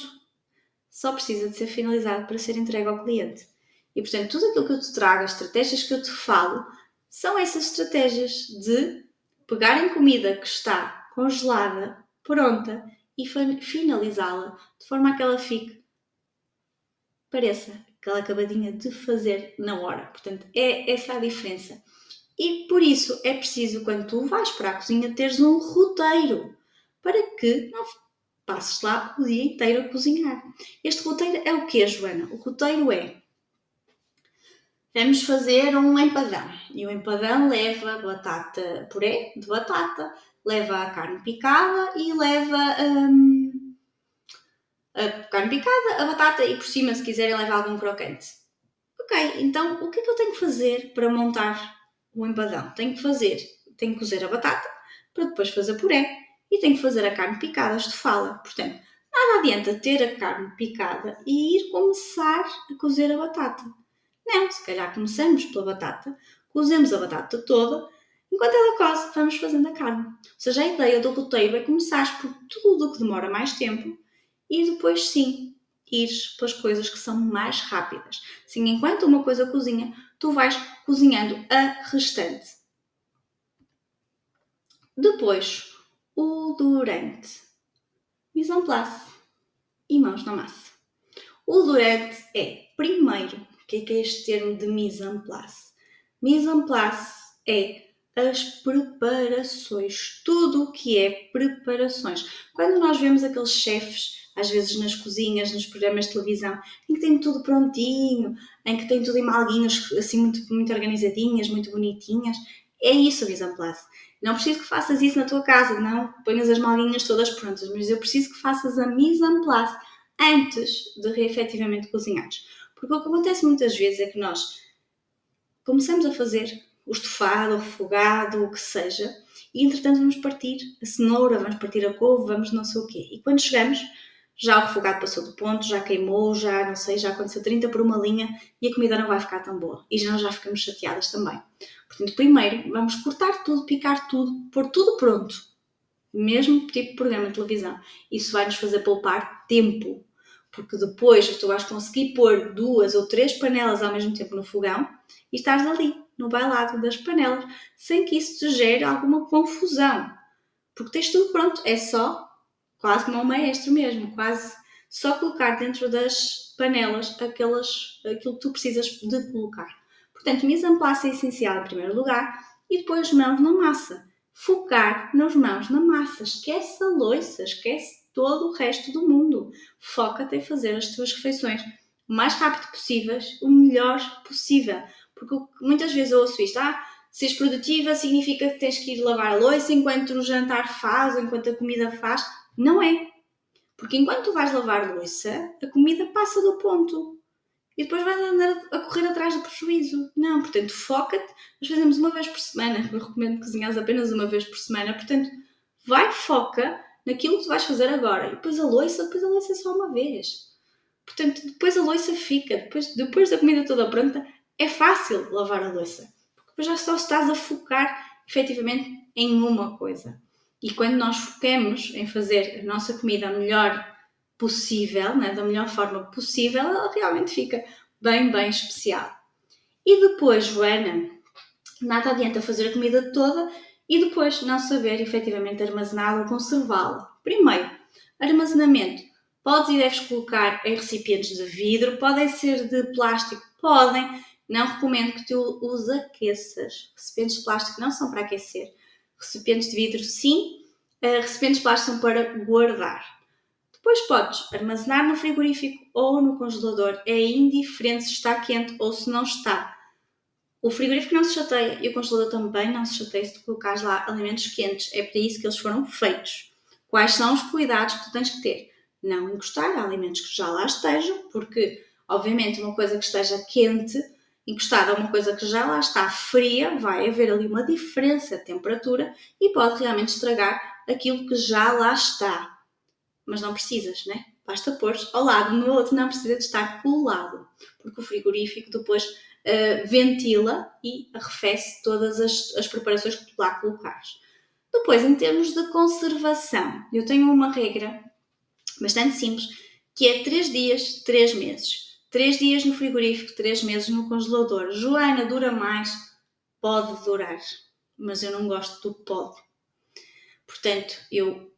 Só precisa de ser finalizado para ser entregue ao cliente. E, portanto, tudo aquilo que eu te trago, as estratégias que eu te falo, são essas estratégias de pegar em comida que está congelada, pronta, e finalizá-la de forma a que ela fique, pareça aquela acabadinha de fazer na hora. Portanto, é essa a diferença. E por isso é preciso, quando tu vais para a cozinha, teres um roteiro para que não passes lá o dia inteiro a cozinhar. Este roteiro é o quê, Joana? O roteiro é: vamos fazer um empadão. E o empadão leva batata, puré de batata, leva a carne picada e leva a carne picada, a batata e por cima, se quiserem, leva algum crocante. Ok, então o que é que eu tenho que fazer para montar o empadão? Tenho que cozer a batata para depois fazer puré e tenho que fazer a carne picada, estufá-la. Portanto, nada adianta ter a carne picada e ir começar a cozer a batata. Não, se calhar começamos pela batata, cozemos a batata toda, enquanto ela coze, vamos fazendo a carne. Ou seja, a ideia do roteiro é começar por tudo o que demora mais tempo e depois sim, ires pelas coisas que são mais rápidas. Assim, enquanto uma coisa cozinha, tu vais cozinhando a restante. Depois, o durante. Mise en place e mãos na massa. O durante é, primeiro, o que é este termo de mise en place? Mise en place é as preparações, tudo o que é preparações. Quando nós vemos aqueles chefes, às vezes nas cozinhas, nos programas de televisão, em que tem tudo prontinho, em que tem tudo em malguinhas, assim muito organizadinhas, muito bonitinhas, é isso a mise en place. Não preciso que faças isso na tua casa, não ponhas as malguinhas todas prontas, mas eu preciso que faças a mise en place antes de efetivamente cozinhares. Porque o que acontece muitas vezes é que nós começamos a fazer o estofado, o refogado, o que seja, e entretanto vamos partir a cenoura, vamos partir a couve, vamos não sei o quê. E quando chegamos, já o refogado passou do ponto, já queimou, já não sei, já aconteceu 30 por uma linha e a comida não vai ficar tão boa. E já ficamos chateadas também. Portanto, primeiro vamos cortar tudo, picar tudo, pôr tudo pronto. Mesmo tipo programa de televisão. Isso vai nos fazer poupar tempo. Porque depois tu vais conseguir pôr 2 ou 3 panelas ao mesmo tempo no fogão e estás ali, no bailado das panelas, sem que isso te gere alguma confusão. Porque tens tudo pronto, é só, quase como um maestro mesmo, quase só colocar dentro das panelas aquilo que tu precisas de colocar. Portanto, mise en place é essencial em primeiro lugar e depois mãos na massa. Focar nas mãos na massa. Esquece a louça, esquece todo o resto do mundo. Foca-te em fazer as tuas refeições o mais rápido possível, o melhor possível. Porque muitas vezes eu ouço isto, seres produtiva significa que tens que ir lavar a louça enquanto o jantar faz ou enquanto a comida faz. Não é. Porque enquanto tu vais lavar louça, a comida passa do ponto. E depois vais andar a correr atrás do prejuízo. Não, portanto, foca-te. Nós fazemos uma vez por semana. Eu recomendo cozinhar apenas uma vez por semana. Portanto, foca naquilo que tu vais fazer agora. E depois a louça é só uma vez. Portanto, depois a louça fica. Depois da comida toda pronta, é fácil lavar a louça. Porque depois já só estás a focar, efetivamente, em uma coisa. E quando nós focamos em fazer a nossa comida melhor possível, né, da melhor forma possível, ela realmente fica bem, bem especial. E depois, Joana, nada adianta fazer a comida toda e depois não saber efetivamente armazená-la ou conservá-la. Primeiro, Armazenamento. Podes e deves colocar em recipientes de vidro, podem ser de plástico, podem. Não recomendo que tu os aqueças. Recipientes de plástico não são para aquecer. Recipientes de vidro, sim. Recipientes de plástico são para guardar. Depois podes armazenar no frigorífico ou no congelador. É indiferente se está quente ou se não está. O frigorífico não se chateia e o congelador também não se chateia se tu colocares lá alimentos quentes. É para isso que eles foram feitos. Quais são os cuidados que tu tens que ter? Não encostar a alimentos que já lá estejam, porque, obviamente, uma coisa que esteja quente, encostada a uma coisa que já lá está fria, vai haver ali uma diferença de temperatura e pode realmente estragar aquilo que já lá está. Mas não precisas, né? Basta pôr ao lado, no outro não precisa de estar colado, porque o frigorífico depois ventila e arrefece todas as preparações que tu lá colocares. Depois, em termos de conservação, eu tenho uma regra bastante simples, que é 3 dias, 3 meses. 3 dias no frigorífico, 3 meses no congelador. Joana, dura mais? Pode durar, mas eu não gosto do pode. Portanto, eu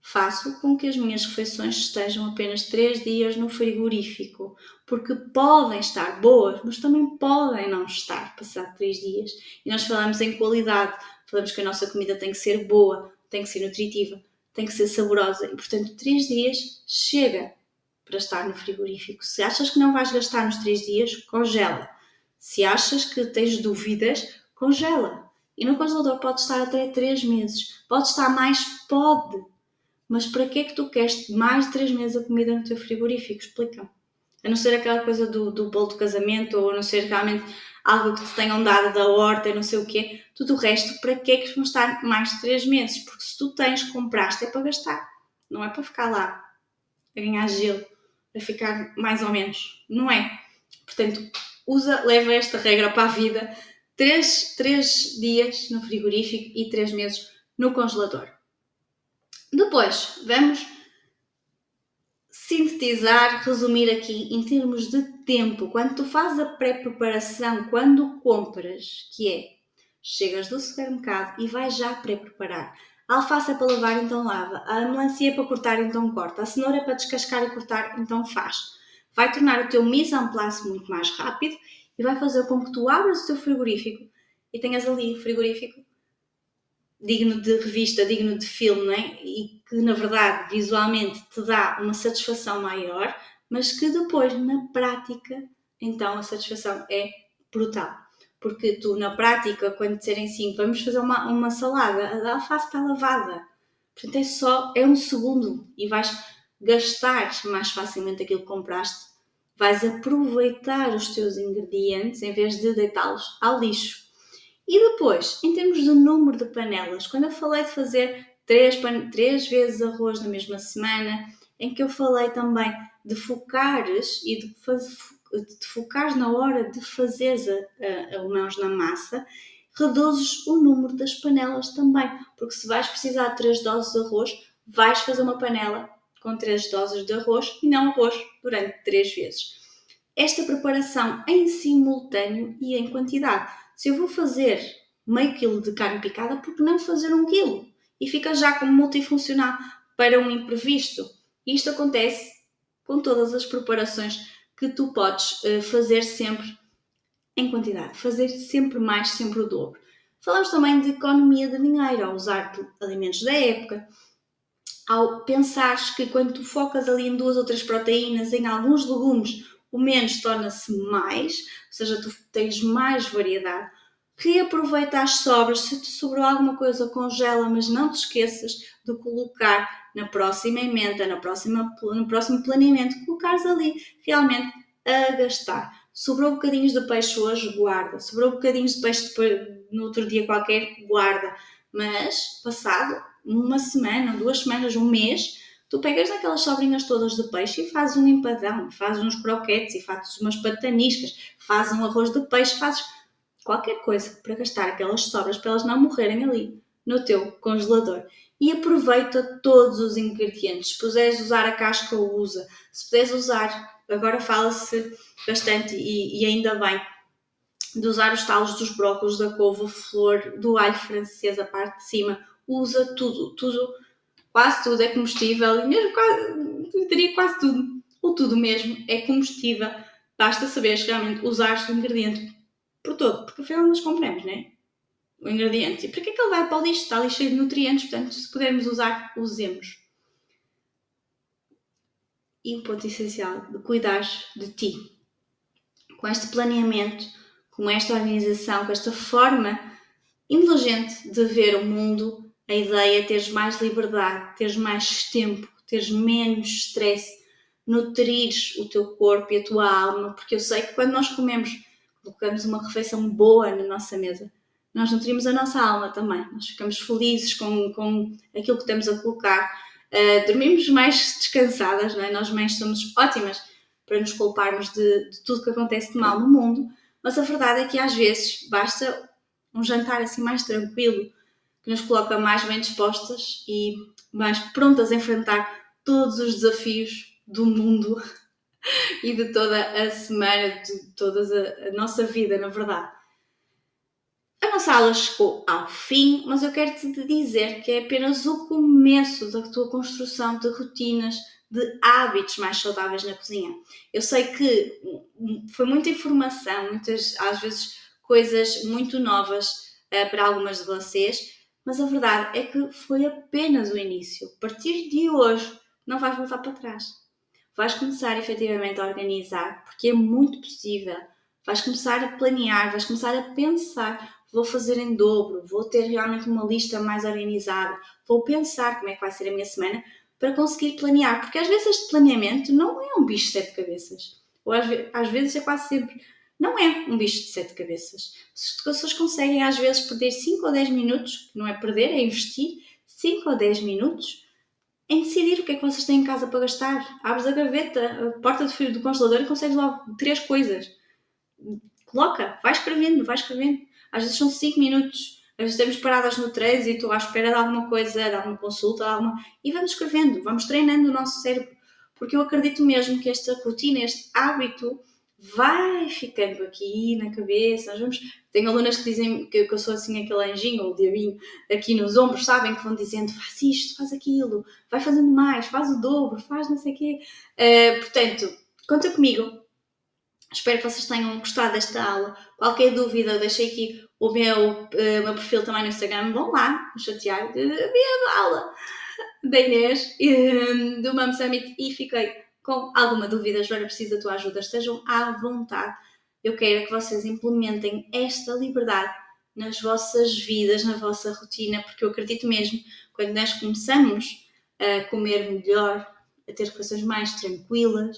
faço com que as minhas refeições estejam apenas 3 dias no frigorífico, porque podem estar boas, mas também podem não estar passado 3 dias. E nós falamos em qualidade, falamos que a nossa comida tem que ser boa, tem que ser nutritiva, tem que ser saborosa e, portanto, 3 dias chega para estar no frigorífico. Se achas que não vais gastar nos 3 dias, congela. Se achas que tens dúvidas, congela. E no congelador pode estar até 3 meses. Pode estar mais? Pode. Mas para que é que tu queres mais de 3 meses a comida no teu frigorífico? Explica-me. A não ser aquela coisa do bolo de casamento, ou a não ser realmente algo que te tenham dado da horta e não sei o quê. Tudo o resto, para que é que vão estar mais de 3 meses? Porque se tu tens, compraste, é para gastar. Não é para ficar lá a ganhar gelo, a ficar mais ou menos. Não é? Portanto, leva esta regra para a vida. 3 dias no frigorífico e 3 meses no congelador. Depois, vamos sintetizar, resumir aqui em termos de tempo. Quando tu fazes a pré-preparação, quando compras, que é, chegas do supermercado e vais já pré-preparar. A alface é para lavar, então lava. A melancia é para cortar, então corta. A cenoura é para descascar e cortar, então faz. Vai tornar o teu mise en place muito mais rápido e vai fazer com que tu abras o teu frigorífico e tenhas ali o frigorífico digno de revista, digno de filme, não é? E que, na verdade, visualmente te dá uma satisfação maior, mas que depois, na prática, então a satisfação é brutal. Porque tu, na prática, quando disserem assim, vamos fazer uma salada, a alface está lavada. Portanto, é um segundo e vais gastar mais facilmente aquilo que compraste, vais aproveitar os teus ingredientes em vez de deitá-los ao lixo. E depois, em termos de número de panelas, quando eu falei de fazer 3 vezes arroz na mesma semana, em que eu falei também de focares e de focares na hora de fazeres a mãos na massa, reduzes o número das panelas também, porque se vais precisar de 3 doses de arroz, vais fazer uma panela com 3 doses de arroz e não arroz durante 3 vezes. Esta preparação em simultâneo e em quantidade. Se eu vou fazer meio quilo de carne picada, por que não fazer 1 quilo? E fica já como multifuncional para um imprevisto. Isto acontece com todas as preparações que tu podes fazer sempre em quantidade. Fazer sempre mais, sempre o dobro. Falamos também de economia de dinheiro, ao usar alimentos da época, ao pensares que quando tu focas ali em 2 ou 3 proteínas, em alguns legumes, o menos torna-se mais, ou seja, tu tens mais variedade. Reaproveita as sobras, se te sobrou alguma coisa, congela, mas não te esqueças de colocar na próxima emenda, no próximo planeamento, colocares ali realmente a gastar. Sobrou bocadinhos de peixe hoje, guarda. Sobrou bocadinhos de peixe no outro dia qualquer, guarda. Mas, passado uma semana, 2 semanas, 1 mês, tu pegas naquelas sobrinhas todas de peixe e fazes um empadão, fazes uns croquetes e fazes umas pataniscas, fazes um arroz de peixe, fazes qualquer coisa para gastar aquelas sobras para elas não morrerem ali no teu congelador. E aproveita todos os ingredientes. Se puderes usar a casca, usa. Se puderes usar, agora fala-se bastante e ainda bem, de usar os talos dos brócolos, da couve, flor, do alho francês, a parte de cima. Usa tudo quase tudo é comestível, e mesmo quase, eu diria quase tudo, ou tudo mesmo, é comestível. Basta saberes realmente usar o ingrediente por todo, porque afinal nós compramos, não é? O ingrediente. E para que é que ele vai para o lixo? Está ali cheio de nutrientes, portanto, se pudermos usar, usemos. E o ponto essencial de cuidar de ti. Com este planeamento, com esta organização, com esta forma inteligente de ver o mundo, a ideia é teres mais liberdade, teres mais tempo, teres menos stress, nutrires o teu corpo e a tua alma, porque eu sei que quando nós comemos, colocamos uma refeição boa na nossa mesa, nós nutrimos a nossa alma também, nós ficamos felizes com aquilo que estamos a colocar, dormimos mais descansadas, não é? Nós mães somos ótimas para nos culparmos de tudo que acontece de mal no mundo, mas a verdade é que às vezes basta um jantar assim mais tranquilo, que nos coloca mais bem dispostas e mais prontas a enfrentar todos os desafios do mundo e de toda a semana, de toda a nossa vida, na verdade. A nossa aula chegou ao fim, mas eu quero te dizer que é apenas o começo da tua construção de rotinas, de hábitos mais saudáveis na cozinha. Eu sei que foi muita informação, muitas, às vezes, coisas muito novas para algumas de vocês, mas a verdade é que foi apenas o início. A partir de hoje, não vais voltar para trás. Vais começar efetivamente a organizar, porque é muito possível. Vais começar a planear, vais começar a pensar, vou fazer em dobro, vou ter realmente uma lista mais organizada, vou pensar como é que vai ser a minha semana para conseguir planear, porque às vezes este planeamento não é um bicho de 7 cabeças, ou às vezes é quase sempre, não é um bicho de 7 cabeças. As pessoas conseguem às vezes perder 5 ou 10 minutos, que não é perder, é investir 5 ou 10 minutos em decidir o que é que vocês têm em casa para gastar. Abres a gaveta, a porta de fio do congelador e consegues logo 3 coisas. Coloca, vai escrevendo, vai escrevendo. Às vezes são 5 minutos, às vezes estamos paradas no trânsito à espera de alguma coisa, de alguma consulta, de alguma... e vamos escrevendo, vamos treinando o nosso cérebro, porque eu acredito mesmo que esta rotina, este hábito, vai ficando aqui na cabeça. Nós vamos... Tenho alunas que dizem que eu sou assim aquele anjinho ou o diabinho aqui nos ombros, sabem, que vão dizendo faz isto, faz aquilo, vai fazendo mais, faz o dobro, faz não sei o quê. Portanto, conta comigo. Espero que vocês tenham gostado desta aula. Qualquer dúvida, deixei aqui o meu perfil também no Instagram. Vão lá, me chatear. Vi a aula da Inês do Mom Summit e fiquei com alguma dúvida. Agora preciso da tua ajuda. Estejam à vontade. Eu quero que vocês implementem esta liberdade nas vossas vidas, na vossa rotina, porque eu acredito mesmo, quando nós começamos a comer melhor, a ter refeições mais tranquilas,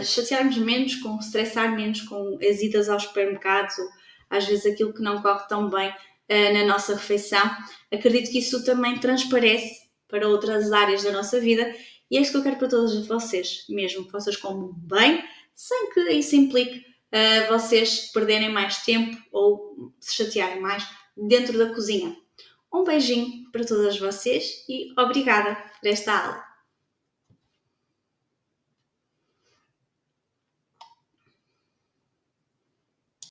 chatearmos menos, com estressar menos com as idas aos supermercados, ou às vezes aquilo que não corre tão bem na nossa refeição. Acredito que isso também transparece para outras áreas da nossa vida e é isso que eu quero para todos vocês, mesmo que vocês comam bem, sem que isso implique vocês perderem mais tempo ou se chatearem mais dentro da cozinha. Um beijinho para todas vocês e obrigada por esta aula.